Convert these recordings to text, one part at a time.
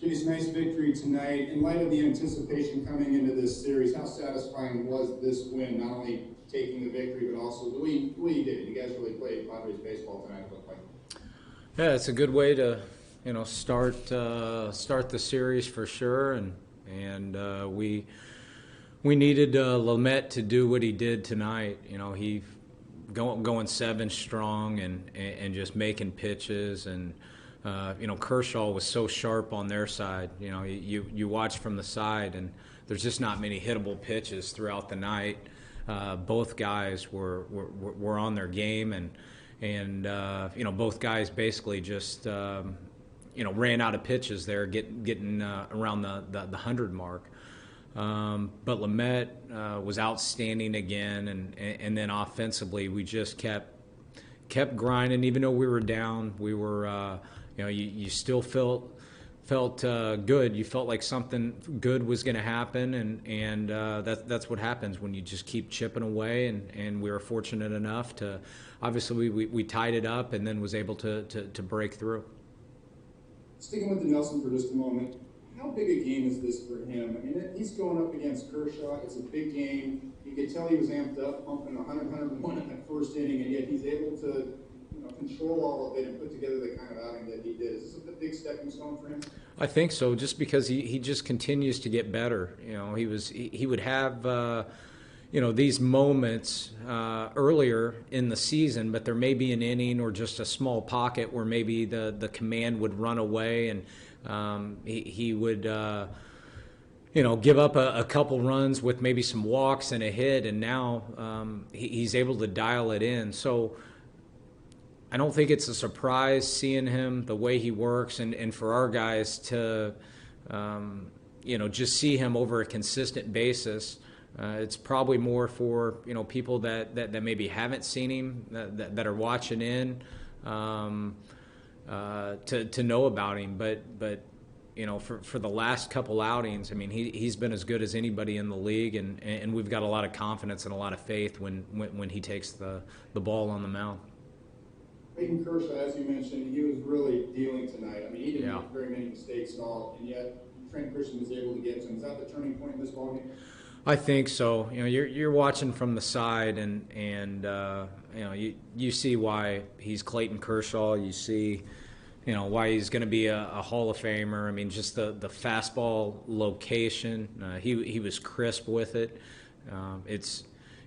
Jayce, nice victory tonight. In light of the anticipation coming into this series, how satisfying was this win? Not only taking the victory, but also the way you did it. You guys really played Padres baseball tonight, it looked like. Yeah, it's a good way to, start the series for sure, and we needed Lamet to do what he did tonight. He going 7 strong and just making pitches and. Kershaw was so sharp on their side. You watch from the side, and there's just not many hittable pitches throughout the night. Both guys were on their game, and both guys basically just ran out of pitches there, getting around the 100 mark. But Lamet was outstanding again, and then offensively we just kept grinding. Even though we were down, we were. You still felt good. You felt like something good was going to happen, and that's what happens when you just keep chipping away. And we were fortunate enough to, obviously, we tied it up and then was able to break through. Sticking with Dinelson for just a moment, how big a game is this for him? I mean, he's going up against Kershaw. It's a big game. You could tell he was amped up, pumping 100, 101 in that first inning, and yet he's able to control all of it and put together the kind of outing that he did. Is this a big stepping stone for him? I think so, just because he just continues to get better. He would have these moments earlier in the season, but there may be an inning or just a small pocket where maybe the command would run away, and he would give up a couple runs with maybe some walks and a hit, and now he's able to dial it in. So I don't think it's a surprise seeing him, the way he works, and for our guys to, just see him over a consistent basis. It's probably more for, people that maybe haven't seen him, that are watching in, to know about him. But for the last couple outings, I mean, he's been as good as anybody in the league, and we've got a lot of confidence and a lot of faith when he takes the ball on the mound. Clayton Kershaw, as you mentioned, he was really dealing tonight. I mean, he didn't make very many mistakes at all, and yet Trent Christian was able to get to him. Is that the turning point in this ballgame? I think so. You're watching from the side, and you see why he's Clayton Kershaw. You see, why he's going to be a Hall of Famer. I mean, just the fastball location. He was crisp with it.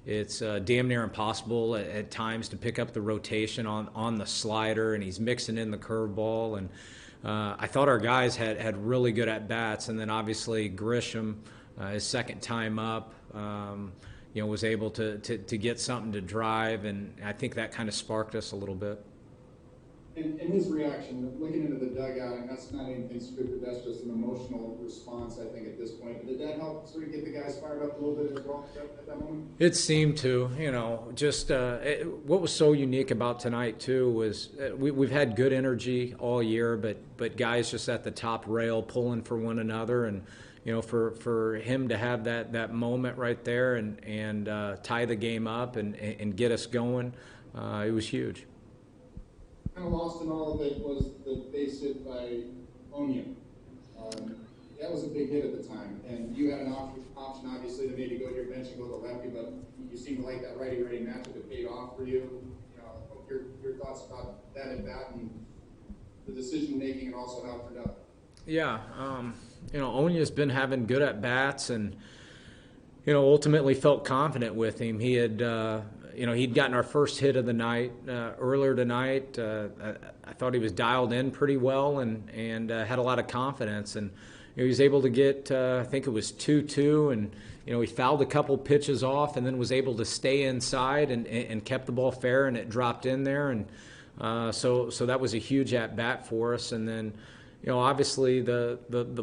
It's damn near impossible at times to pick up the rotation on the slider, and he's mixing in the curveball. And I thought our guys had really good at-bats, and then obviously Grisham, his second time up, was able to get something to drive, and I think that kind of sparked us a little bit. And his reaction, looking into the dugout, and that's not anything scripted, that's just an emotional response, I think, at this point. But did that help sort of get the guys fired up a little bit as well at that moment? It seemed to, just what was so unique about tonight, too, was we've had good energy all year, but guys just at the top rail pulling for one another. And, for him to have that moment right there and tie the game up and get us going, it was huge. Kind of lost in all of it was the base hit by Onya. That was a big hit at the time, and you had an option obviously to maybe go to your bench and go to the lefty, but you seem to like that righty-righty matchup. It paid off for you. Your thoughts about that at bat and the decision making, and also how it turned out. Yeah, Onya's been having good at bats, and ultimately felt confident with him. He had. He'd gotten our first hit of the night earlier tonight. I thought he was dialed in pretty well and had a lot of confidence. And he was able to get, I think it was 2-2, and he fouled a couple pitches off and then was able to stay inside and kept the ball fair, and it dropped in there. And so that was a huge at bat for us. And then, obviously the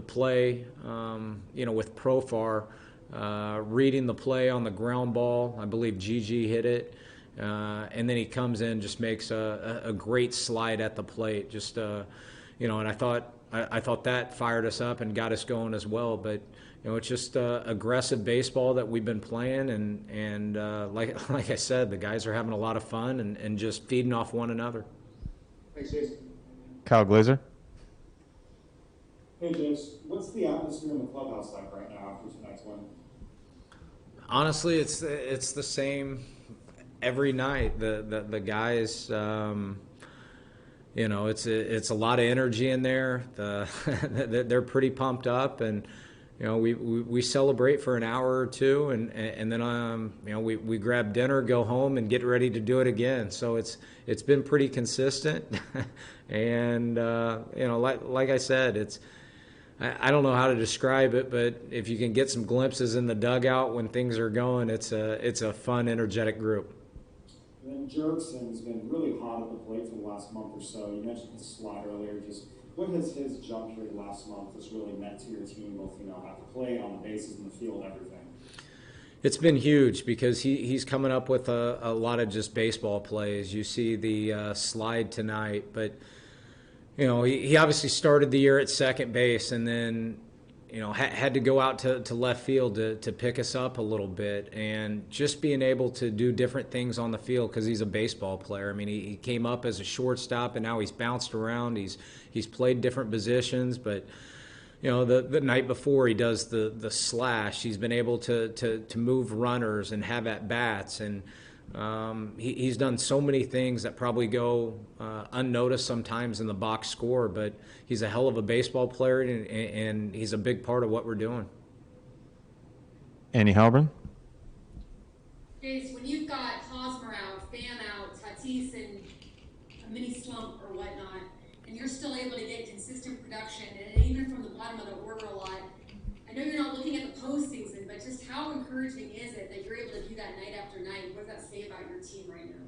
play, with Profar. Reading the play on the ground ball, I believe Gigi hit it, and then he comes in, just makes a great slide at the plate. Just and I thought that fired us up and got us going as well. But it's just aggressive baseball that we've been playing, and like I said, the guys are having a lot of fun and just feeding off one another. Thanks, Jayce. Kyle Glazer. Hey, Jayce, what's the atmosphere in the clubhouse like right now after tonight's win? Honestly, it's the same every night. The guys, it's a lot of energy in there. They're pretty pumped up, and we celebrate for an hour or two, and then we grab dinner, go home, and get ready to do it again. So it's been pretty consistent, and like I said, I don't know how to describe it, but if you can get some glimpses in the dugout when things are going, it's a fun, energetic group. And then Jurickson's been really hot at the plate for the last month or so. You mentioned his slide earlier. Just what has his jump here last month just really meant to your team, both at the plate, on the bases, in the field, everything? It's been huge because he's coming up with a lot of just baseball plays. You see the slide tonight, but he obviously started the year at second base, and then had to go out to left field to pick us up a little bit, and just being able to do different things on the field because he's a baseball player. I mean, he came up as a shortstop, and now he's bounced around. He's played different positions, but the night before he does the slash, he's been able to move runners and have at bats, and he's done so many things that probably go unnoticed sometimes in the box score, but he's a hell of a baseball player, and he's a big part of what we're doing. Andy Halburn. Jayce, when you've got Hosmer out, Pham out, Tatis in a mini slump or whatnot, and you're still able to get consistent production, and even from the bottom of the order a lot, I know you're not looking at the postseason, but just how encouraging is it that you're able to do that night after night? What does that say about your team right now?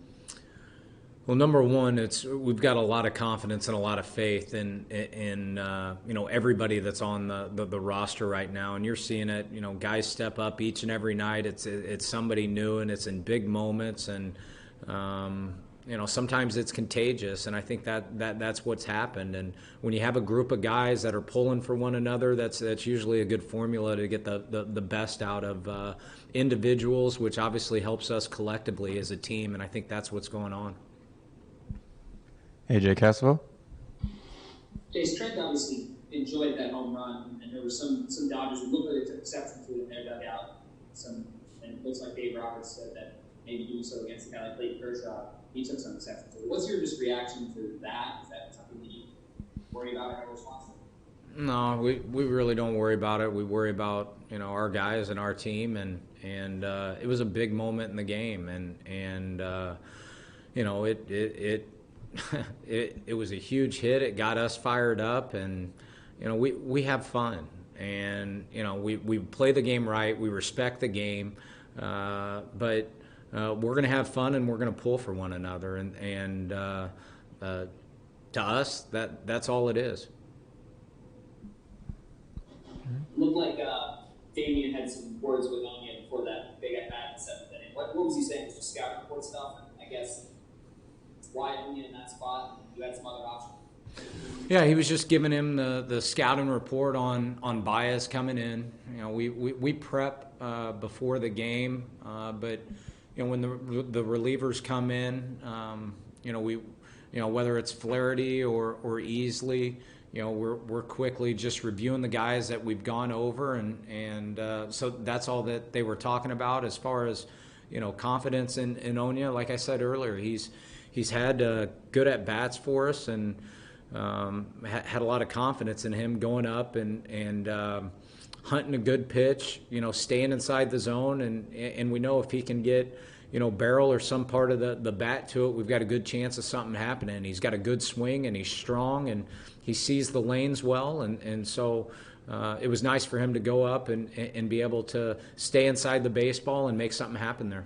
Well, number one, we've got a lot of confidence and a lot of faith in everybody that's on the roster right now, and you're seeing it. Guys step up each and every night. It's somebody new, and it's in big moments, and sometimes it's contagious, and I think that's what's happened. And when you have a group of guys that are pulling for one another, that's usually a good formula to get the best out of individuals, which obviously helps us collectively as a team, and I think that's what's going on. AJ Cassavell. Jayce, Trent obviously enjoyed that home run, and there were some Dodgers who looked like they took exception to it in their dugout. And it looks like Dave Roberts said that maybe doing so against a guy like Clayton Kershaw, he took some exception to it. What's your just reaction to that? Is that something that you worry about or have a response to? No, we really don't worry about it. We worry about our guys and our team, and it was a big moment in the game, and it was a huge hit. It got us fired up, and we have fun, and we play the game right. We respect the game, but we're going to have fun, and we're going to pull for one another, and to us that's all it is. Looked like Damian had some words with Onya before that big at bat in the seventh inning. What was he saying? Just scouting report stuff, and I guess why Onya in that spot? You had some other options. Yeah, he was just giving him the scouting report on Baez coming in. We prep before the game, but when the relievers come in, whether it's Flaherty or Easley, we're quickly just reviewing the guys that we've gone over, and so that's all that they were talking about as far as confidence in Onya. Like I said earlier, he's had good at bats for us, and had a lot of confidence in him going up and hunting a good pitch, staying inside the zone, and we know if he can get barrel or some part of the bat to it, we've got a good chance of something happening. He's got a good swing, and he's strong, and he sees the lanes well, and so it was nice for him to go up and be able to stay inside the baseball and make something happen there.